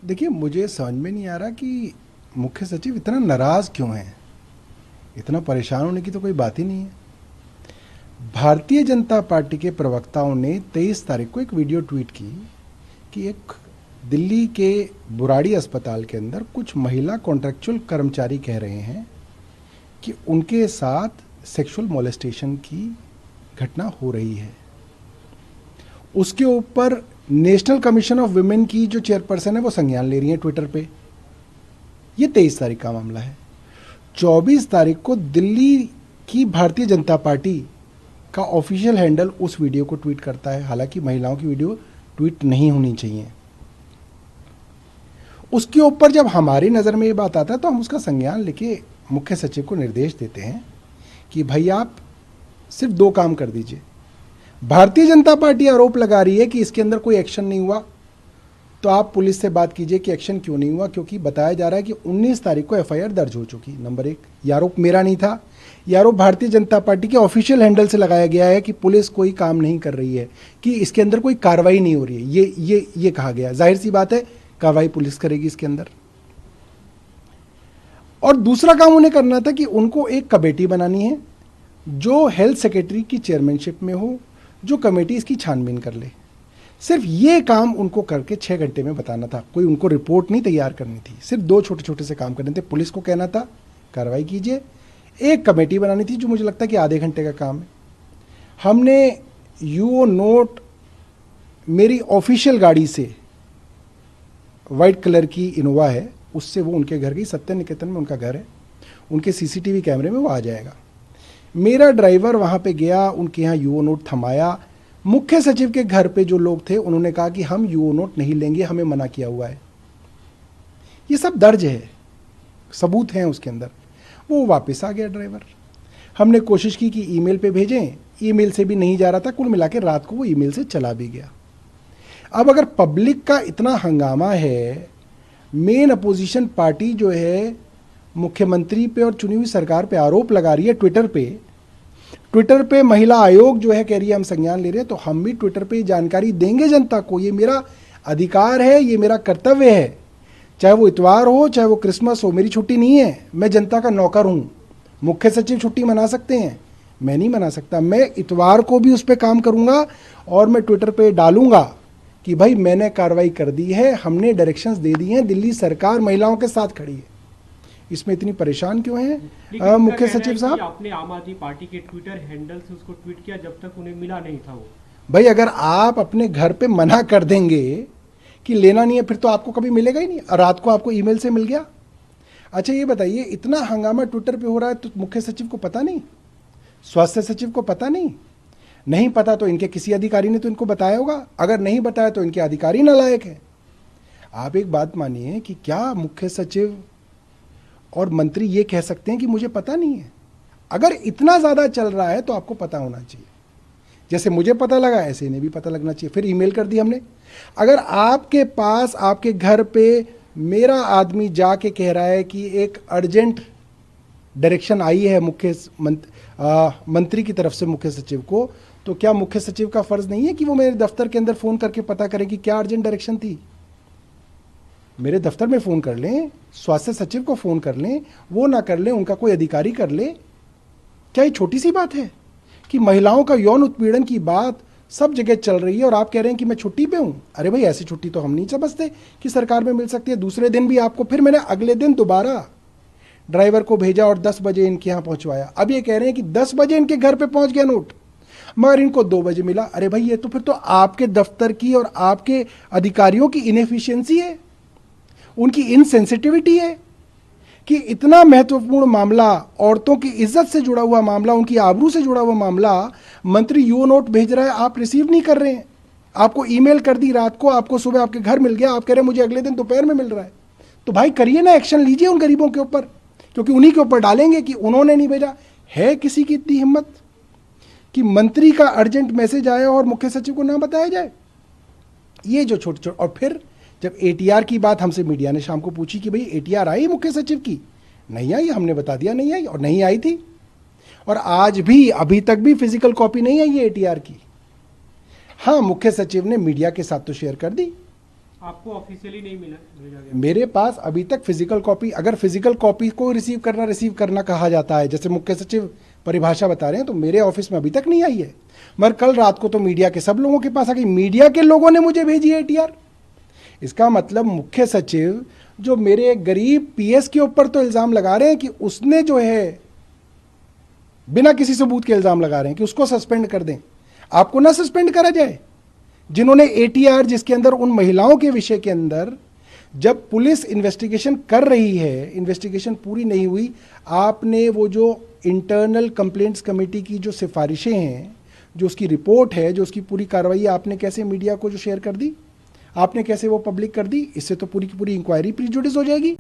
देखिए, मुझे समझ में नहीं आ रहा कि मुख्य सचिव इतना नाराज क्यों है। इतना परेशान होने की तो कोई बात ही नहीं है। भारतीय जनता पार्टी के प्रवक्ताओं ने 23 तारीख को एक वीडियो ट्वीट की कि एक दिल्ली के बुराड़ी अस्पताल के अंदर कुछ महिला कॉन्ट्रेक्चुअल कर्मचारी कह रहे हैं कि उनके साथ सेक्सुअल मोलेस्टेशन की घटना हो रही है। उसके ऊपर नेशनल कमीशन ऑफ वुमेन की जो चेयरपर्सन है वो संज्ञान ले रही है ट्विटर पे। ये 23 तारीख का मामला है। 24 तारीख को दिल्ली की भारतीय जनता पार्टी का ऑफिशियल हैंडल उस वीडियो को ट्वीट करता है। हालांकि महिलाओं की वीडियो ट्वीट नहीं होनी चाहिए। उसके ऊपर जब हमारी नज़र में ये बात आता है तो हम उसका संज्ञान लेके मुख्य सचिव को निर्देश देते हैं कि भाई आप सिर्फ 2 काम कर दीजिए। भारतीय जनता पार्टी आरोप लगा रही है कि इसके अंदर कोई एक्शन नहीं हुआ, तो आप पुलिस से बात कीजिए कि एक्शन क्यों नहीं हुआ, क्योंकि बताया जा रहा है कि 19 तारीख को एफआईआर दर्ज हो चुकी। नंबर 1, ये आरोप मेरा नहीं था, ये आरोप भारतीय जनता पार्टी के ऑफिशियल हैंडल से लगाया गया है कि पुलिस कोई काम नहीं कर रही है, कि इसके अंदर कोई कार्रवाई नहीं हो रही है। ये कहा गया। जाहिर सी बात है, कार्रवाई पुलिस करेगी इसके अंदर। और दूसरा काम उन्हें करना था कि उनको एक कमेटी बनानी है जो हेल्थ सेक्रेटरी की चेयरमैनशिप में हो, जो कमेटी इसकी छानबीन कर ले। सिर्फ ये काम उनको करके 6 घंटे में बताना था। कोई उनको रिपोर्ट नहीं तैयार करनी थी, सिर्फ 2 छोटे छोटे से काम करने थे। पुलिस को कहना था कार्रवाई कीजिए, एक कमेटी बनानी थी जो मुझे लगता है कि आधे घंटे का काम है। हमने यूओ नोट मेरी ऑफिशियल गाड़ी से, वाइट कलर की इनोवा है, उससे वो उनके घर गई। सत्य निकेतन में उनका घर है, उनके सीसीटीवी कैमरे में वो आ जाएगा। मेरा ड्राइवर वहाँ पे गया, उनके यहाँ यूओ नोट थमाया। मुख्य सचिव के घर पे जो लोग थे उन्होंने कहा कि हम यूओ नोट नहीं लेंगे, हमें मना किया हुआ है। ये सब दर्ज है, सबूत हैं उसके अंदर। वो वापस आ गया ड्राइवर। हमने कोशिश की कि ईमेल पे भेजें, ईमेल से भी नहीं जा रहा था। कुल मिला के रात को वो ईमेल से चला भी गया। अब अगर पब्लिक का इतना हंगामा है, मेन अपोजिशन पार्टी जो है मुख्यमंत्री पे और चुनी हुई सरकार पे आरोप लगा रही है ट्विटर पे महिला आयोग जो है कह रही है हम संज्ञान ले रहे हैं, तो हम भी ट्विटर पे जानकारी देंगे जनता को। ये मेरा अधिकार है, ये मेरा कर्तव्य है। चाहे वो इतवार हो, चाहे वो क्रिसमस हो, मेरी छुट्टी नहीं है। मैं जनता का नौकर हूँ। मुख्य सचिव छुट्टी मना सकते हैं, मैं नहीं मना सकता। मैं इतवार को भी उस पर काम करूँगा और मैं ट्विटर पे डालूंगा कि भाई मैंने कार्रवाई कर दी है, हमने डायरेक्शंस दे दी हैं, दिल्ली सरकार महिलाओं के साथ खड़ी है। इसमें इतनी परेशान क्यों है मुख्य सचिव साहब? आपने आम आदमी पार्टी के ट्विटर हैंडल से उसको ट्वीट किया जब तक उन्हें मिला नहीं था वो। भाई अगर आप अपने घर पे मना कर देंगे कि लेना नहीं है, फिर तो आपको कभी मिलेगा ही नहीं। रात को आपको ईमेल से मिल गया। अच्छा ये बताइए, इतना हंगामा ट्विटर पे हो रहा है तो मुख्य सचिव को पता नहीं? स्वास्थ्य सचिव को पता नहीं? नहीं पता तो इनके किसी अधिकारी ने तो इनको बताया होगा। अगर नहीं बताया तो इनके अधिकारी नालायक है। आप एक बात मानिए कि क्या मुख्य सचिव और मंत्री ये कह सकते हैं कि मुझे पता नहीं है? अगर इतना ज़्यादा चल रहा है तो आपको पता होना चाहिए। जैसे मुझे पता लगा ऐसे इन्हें भी पता लगना चाहिए। फिर ईमेल कर दी हमने। अगर आपके पास, आपके घर पे मेरा आदमी जाके कह रहा है कि एक अर्जेंट डायरेक्शन आई है मंत्री की तरफ से मुख्य सचिव को, तो क्या मुख्य सचिव का फर्ज नहीं है कि वो मेरे दफ्तर के अंदर फ़ोन करके पता करें कि क्या अर्जेंट डायरेक्शन थी? मेरे दफ्तर में फ़ोन कर लें, स्वास्थ्य सचिव को फ़ोन कर लें, वो ना कर लें, उनका कोई अधिकारी कर ले। क्या ये छोटी सी बात है कि महिलाओं का यौन उत्पीड़न की बात सब जगह चल रही है और आप कह रहे हैं कि मैं छुट्टी पे हूँ? अरे भाई ऐसी छुट्टी तो हम नहीं समझते कि सरकार में मिल सकती है। दूसरे दिन भी आपको, फिर मैंने अगले दिन दोबारा ड्राइवर को भेजा और 10 बजे इनके यहाँ पहुँचवाया। अब ये कह रहे हैं कि 10 बजे इनके घर पर पहुँच गया नोट, मगर इनको 2 बजे मिला। अरे भाई ये तो फिर तो आपके दफ्तर की और आपके अधिकारियों की इनएफिशिएंसी है, उनकी इनसेंसिटिविटी है कि इतना महत्वपूर्ण मामला, औरतों की इज्जत से जुड़ा हुआ मामला, उनकी आबरू से जुड़ा हुआ मामला, मंत्री यूओ नोट भेज रहा है, आप रिसीव नहीं कर रहे हैं। आपको ईमेल कर दी रात को, आपको सुबह आपके घर मिल गया, आप कह रहे हैं मुझे अगले दिन दोपहर में मिल रहा है। तो भाई करिए ना, एक्शन लीजिए उन गरीबों के ऊपर, क्योंकि उन्हीं के ऊपर डालेंगे कि उन्होंने नहीं भेजा। है किसी की इतनी हिम्मत कि मंत्री का अर्जेंट मैसेज आया और मुख्य सचिव को ना बताया जाए? ये जो छोटे छोटे, और फिर जब एटीआर की बात हमसे मीडिया ने शाम को पूछी कि भाई एटीआर आई मुख्य सचिव की, नहीं आई। हमने बता दिया नहीं आई, और नहीं आई थी। और आज भी, अभी तक भी फिजिकल कॉपी नहीं आई है एटीआर की। हाँ, मुख्य सचिव ने मीडिया के साथ तो शेयर कर दी आपको ऑफिशियली नहीं मिला, भेजा गया? मेरे पास अभी तक फिजिकल कॉपी, अगर फिजिकल कॉपी को रिसीव करना कहा जाता है, जैसे मुख्य सचिव परिभाषा बता रहे हैं, तो मेरे ऑफिस में अभी तक नहीं आई है। मगर कल रात को तो मीडिया के सब लोगों के पास आ गई, मीडिया के लोगों ने मुझे भेजी है ATR। इसका मतलब मुख्य सचिव जो मेरे गरीब PS के ऊपर तो इल्जाम लगा रहे हैं कि उसने जो है बिना किसी सबूत के इल्जाम लगा रहे हैं कि उसको सस्पेंड कर दें। आपको ना सस्पेंड करा जाए? जिन्होंने ATR, जिसके अंदर उन महिलाओं के विषय के अंदर जब पुलिस इन्वेस्टिगेशन कर रही है, इन्वेस्टिगेशन पूरी नहीं हुई, आपने वो जो इंटरनल कंप्लेंट्स कमेटी की जो सिफारिशें हैं, जो उसकी रिपोर्ट है, जो उसकी पूरी कार्रवाई, आपने कैसे मीडिया को जो शेयर कर दी, आपने कैसे वो पब्लिक कर दी? इससे तो पूरी की पूरी इंक्वायरी प्रीजुडिस हो जाएगी।